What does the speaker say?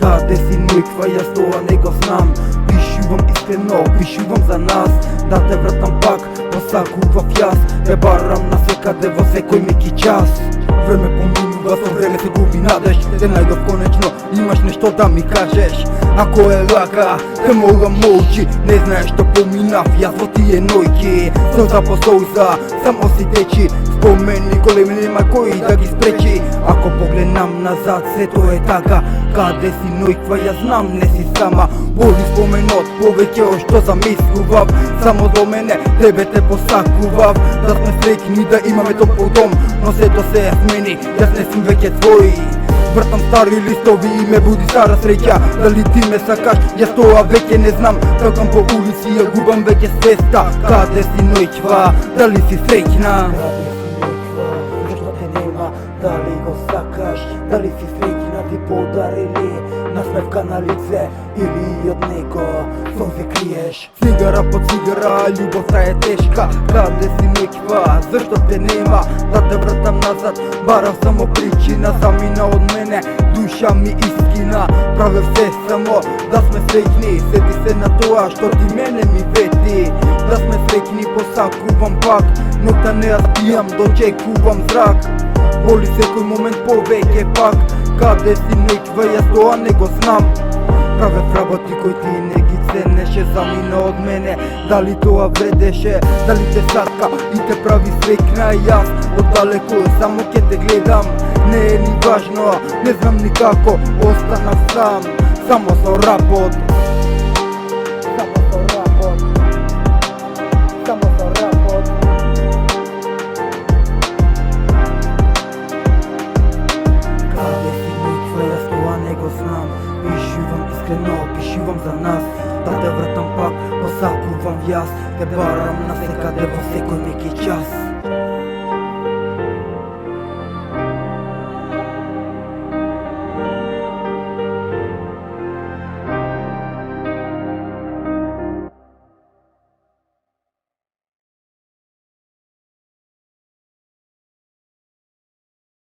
Каде си никва, јас тоа не го знам. Пишувам искрено, пишувам за нас. Да те вратам пак, посакував јас. Те барам на секаде во секој миг и час. Време поминува, со време се губи надеж. Те најдов конечно, имаш нешто да ми кажеш. Ако е лака, те мога молчи. Не знаеш што поминав јас во тие ноќи. Солза по солза, само си течи. Спомени големи нема кој да ги спречи. Ако погледнам назад, сето е така. Каде си ноќва, јас знам, не си сама. Боли споменот, повеќе од што замислував. Само до мене, тебе те посакував. Да сме среќни, да имаме топол дом. Но сето се е смени, јас не сум веќе твој. Вртам стари листови и ме буди стара среќа. Дали ти ме сакаш, јас тоа веќе не знам. Тркам по улици, ја губам веќе свеста. Каде си ноќва, дали си среќна? Дали го сакаш, дали си среќна, ти подарили насмевка на лице или од него солзе криеш. Цигара по цигара, љубовта е тешка. Каде си ноќва, зашто те нема? Да те вратам назад, барав само причина. Замина од мене, душа ми искина. Правев се само да сме среќни. Сети се на тоа што ти мене ми вети. Да сме среќни, посакувам пак. Ноќта не ја спијам, дочекувам зрак. Боли секој момент повеќе пак. Каде си ноќва, јас тоа не го знам. Правев работи кои ти не ги ценеше. Замина од мене, дали тоа вредеше? Дали те сака и те прави среќна? Јас оддалеку само ќе те гледам. Не е ни важно, не знам никако. Останав сам, само со рапот. Пишувам искрено, пишувам за нас. Да те вратам пак, посакувам јас. Те барам на секаде во секој миг и час.